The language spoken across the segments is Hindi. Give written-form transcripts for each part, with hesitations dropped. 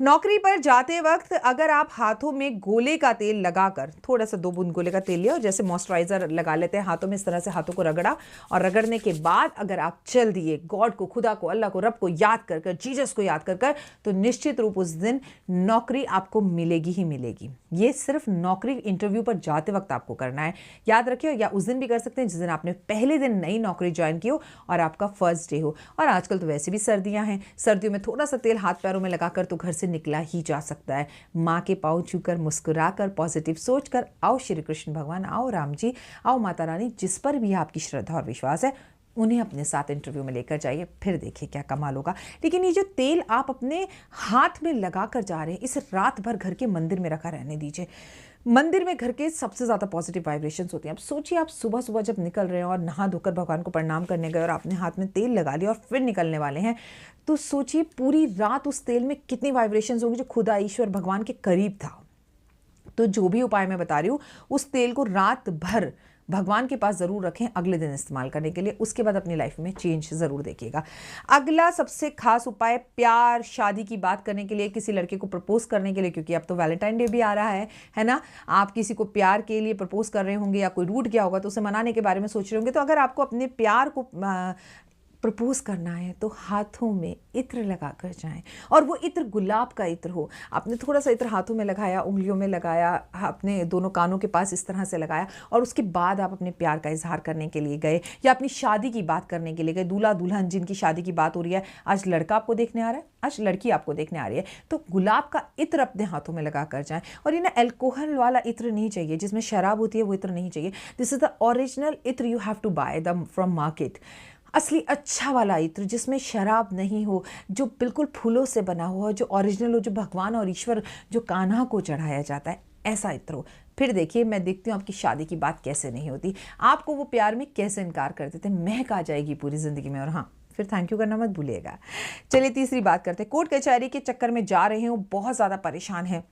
नौकरी पर जाते वक्त अगर आप हाथों में गोले का तेल लगाकर थोड़ा सा 2 बूंद गोले का तेल लिया और जैसे मॉइस्चराइजर लगा लेते हैं हाथों में, इस तरह से हाथों को रगड़ा और रगड़ने के बाद अगर आप चल दिए गॉड को, खुदा को, अल्लाह को, रब को याद कर कर, जीसस को याद कर कर, तो निश्चित रूप उस दिन नौकरी आपको मिलेगी ही मिलेगी। ये सिर्फ नौकरी इंटरव्यू पर जाते वक्त आपको करना है, याद रखिए। या उस दिन भी कर सकते हैं जिस दिन आपने पहले दिन नई नौकरी ज्वाइन की हो और आपका फर्स्ट डे हो। और आजकल तो वैसे भी सर्दियां हैं, सर्दियों में थोड़ा सा तेल हाथ पैरों में लगाकर तो घर से निकला ही जा सकता है। माँ के पाँव छूकर, मुस्कुराकर, पॉजिटिव सोचकर, आओ श्री कृष्ण भगवान, आओ राम जी, आओ माता रानी, जिस पर भी आपकी श्रद्धा और विश्वास है उन्हें अपने साथ इंटरव्यू में लेकर जाइए, फिर देखिए क्या कमाल होगा। लेकिन ये जो तेल आप अपने हाथ में लगा कर जा रहे हैं, इसे रात भर घर के मंदिर में रखा रहने दीजिए। मंदिर में घर के सबसे ज़्यादा पॉजिटिव वाइब्रेशंस होती हैं। अब सोचिए आप सुबह सुबह जब निकल रहे हैं और नहा धोकर भगवान को प्रणाम करने गए और आपने हाथ में तेल लगा लिया और फिर निकलने वाले हैं, तो सोचिए पूरी रात उस तेल में कितनी वाइब्रेशंस होंगी जो खुदा ईश्वर भगवान के करीब था। तो जो भी उपाय मैं बता रही हूँ, उस तेल को रात भर भगवान के पास ज़रूर रखें अगले दिन इस्तेमाल करने के लिए। उसके बाद अपनी लाइफ में चेंज ज़रूर देखिएगा। अगला सबसे खास उपाय, प्यार शादी की बात करने के लिए, किसी लड़के को प्रपोज करने के लिए, क्योंकि अब तो वैलेंटाइन डे भी आ रहा है ना। आप किसी को प्यार के लिए प्रपोज कर रहे होंगे या कोई रूठ गया होगा तो उसे मनाने के बारे में सोच रहे होंगे। तो अगर आपको अपने प्यार को प्रपोज करना है तो हाथों में इत्र लगा कर जाएं, और वो इत्र गुलाब का इत्र हो। आपने थोड़ा सा इत्र हाथों में लगाया, उंगलियों में लगाया, अपने दोनों कानों के पास इस तरह से लगाया, और उसके बाद आप अपने प्यार का इजहार करने के लिए गए या अपनी शादी की बात करने के लिए गए। दूल्हा दुल्हन जिनकी शादी की बात हो रही है, आज लड़का आपको देखने आ रहा है, आज लड़की आपको देखने आ रही है, तो गुलाब का इत्र अपने हाथों में लगा कर जाएं। और ये ना अल्कोहल वाला इत्र नहीं चाहिए जिसमें शराब होती है, वो इत्र नहीं चाहिए। दिस इज द ओरिजिनल इत्र, you have to buy the from market. असली अच्छा वाला इत्र जिसमें शराब नहीं हो, जो बिल्कुल फूलों से बना हुआ, जो ओरिजिनल हो, जो भगवान और ईश्वर, जो कान्हा को चढ़ाया जाता है, ऐसा इत्र हो। फिर देखिए, मैं देखती हूँ आपकी शादी की बात कैसे नहीं होती, आपको वो प्यार में कैसे इनकार कर देते, महक आ जाएगी पूरी जिंदगी में। और हाँ, फिर थैंक यू करना मत भूलिएगा। चलिए तीसरी बात करते हैं। कोर्ट कचहरी के चक्कर में जा रहे हो, बहुत ज़्यादा परेशान है,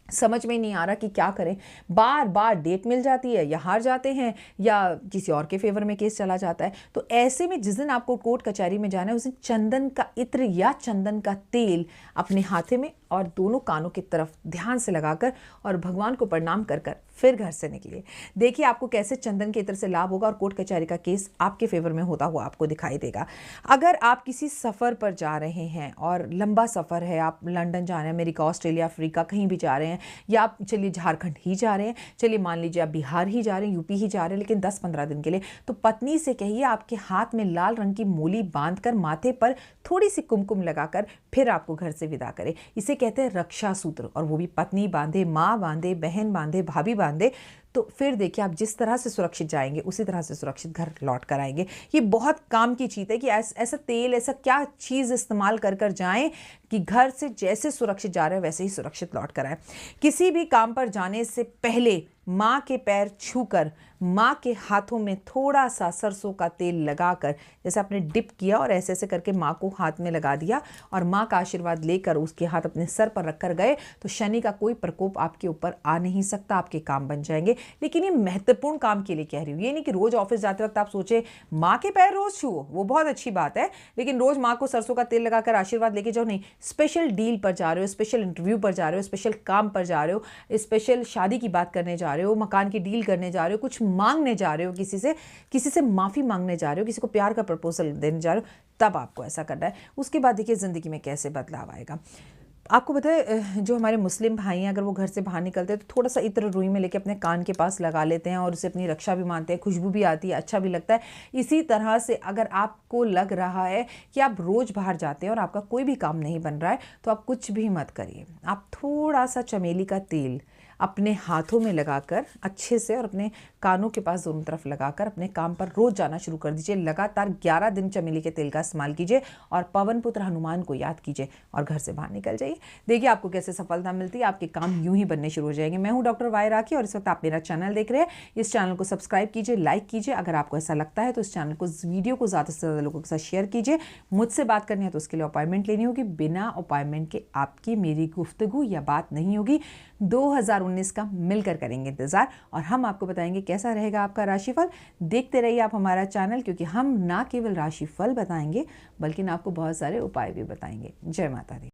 समझ में नहीं आ रहा कि क्या करें, बार बार डेट मिल जाती है या हार जाते हैं या किसी और के फेवर में केस चला जाता है। तो ऐसे में जिस दिन आपको कोर्ट कचहरी में जाना है, उस दिन चंदन का इत्र या चंदन का तेल अपने हाथे में और दोनों कानों की तरफ ध्यान से लगाकर और भगवान को प्रणाम कर कर फिर घर से निकलिए। देखिए आपको कैसे चंदन के इत्र से लाभ होगा और कोर्ट कचहरी का केस आपके फेवर में होता हुआ आपको दिखाई देगा। अगर आप किसी सफ़र पर जा रहे हैं और लंबा सफ़र है, आप लंदन जा रहे हैं, अमेरिका, ऑस्ट्रेलिया, अफ्रीका, कहीं भी जा रहे हैं, या आप चलिए झारखंड ही जा रहे हैं, चलिए मान लीजिए आप बिहार ही जा रहे हैं, यूपी ही जा रहे हैं, लेकिन 10-15 दिन के लिए, तो पत्नी से कहिए आपके हाथ में लाल रंग की मूली बांधकर, माथे पर थोड़ी सी कुमकुम लगाकर फिर आपको घर से विदा करे। इसे कहते हैं रक्षा सूत्र, और वो भी पत्नी बांधे, माँ बांधे, बहन बांधे, भाभी बांधे। तो फिर देखिए आप जिस तरह से सुरक्षित जाएंगे उसी तरह से सुरक्षित घर लौट कर आएंगे। ये बहुत काम की चीज़ है कि ऐसा तेल, ऐसा क्या चीज़ इस्तेमाल कर कर जाएं कि घर से जैसे सुरक्षित जा रहे हैं वैसे ही सुरक्षित लौट कर आए। किसी भी काम पर जाने से पहले माँ के पैर छूकर, माँ के हाथों में थोड़ा सा सरसों का तेल लगाकर, जैसे आपने डिप किया और ऐसे ऐसे करके माँ को हाथ में लगा दिया और माँ का आशीर्वाद लेकर उसके हाथ अपने सर पर रखकर गए, तो शनि का कोई प्रकोप आपके ऊपर आ नहीं सकता, आपके काम बन जाएंगे। लेकिन ये महत्वपूर्ण काम के लिए कह रही हूँ, ये नहीं कि रोज ऑफिस जाते वक्त आप सोचे माँ के पैर रोज छुओ, वो बहुत अच्छी बात है, लेकिन रोज माँ को सरसों का तेल लगाकर आशीर्वाद लेके जाओ नहीं। स्पेशल डील पर जा रहे हो, स्पेशल इंटरव्यू पर जा रहे हो, स्पेशल काम पर जा रहे हो, स्पेशल शादी की बात करने जा रहे हो, मकान की डील करने जा रहे हो, कुछ मांगने जा रहे हो, किसी से माफ़ी मांगने जा रहे हो, किसी को प्यार का प्रपोजल देने जा रहे हो, तब आपको ऐसा करना है। उसके बाद देखिए ज़िंदगी में कैसे बदलाव आएगा। आपको पता है, जो हमारे मुस्लिम भाई हैं, अगर वो घर से बाहर निकलते हैं तो थोड़ा सा इत्र रुई में लेके अपने कान के पास लगा लेते हैं और उसे अपनी रक्षा भी मानते हैं, खुशबू भी आती है, अच्छा भी लगता है। इसी तरह से अगर आपको लग रहा है कि आप रोज़ बाहर जाते हैं और आपका कोई भी काम नहीं बन रहा है, तो आप कुछ भी मत करिए। आप थोड़ा सा चमेली का तेल अपने हाथों में लगाकर अच्छे से और अपने कानों के पास दोनों तरफ लगाकर अपने काम पर रोज जाना शुरू कर दीजिए। लगातार 11 दिन चमेली के तेल का इस्तेमाल कीजिए और पवन पुत्र हनुमान को याद कीजिए और घर से बाहर निकल जाइए। देखिए आपको कैसे सफलता मिलती है, आपके काम यूं ही बनने शुरू हो जाएंगे। मैं हूं डॉक्टर वाई राखी और इस वक्त आप मेरा चैनल देख रहे हैं। इस चैनल को सब्सक्राइब कीजिए, लाइक कीजिए। अगर आपको ऐसा लगता है तो इस चैनल को, इस वीडियो को ज़्यादा से ज़्यादा लोगों के साथ शेयर कीजिए। मुझसे बात करनी है तो उसके लिए अपॉइंटमेंट लेनी होगी। बिना अपॉइंटमेंट के आपकी मेरी गुफ्तगू या बात नहीं होगी। 2019 का मिलकर करेंगे इंतजार और हम आपको बताएंगे कैसा रहेगा आपका राशिफल। देखते रहिए आप हमारा चैनल, क्योंकि हम ना केवल राशिफल बताएंगे बल्कि आपको बहुत सारे उपाय भी बताएंगे। जय माता दी।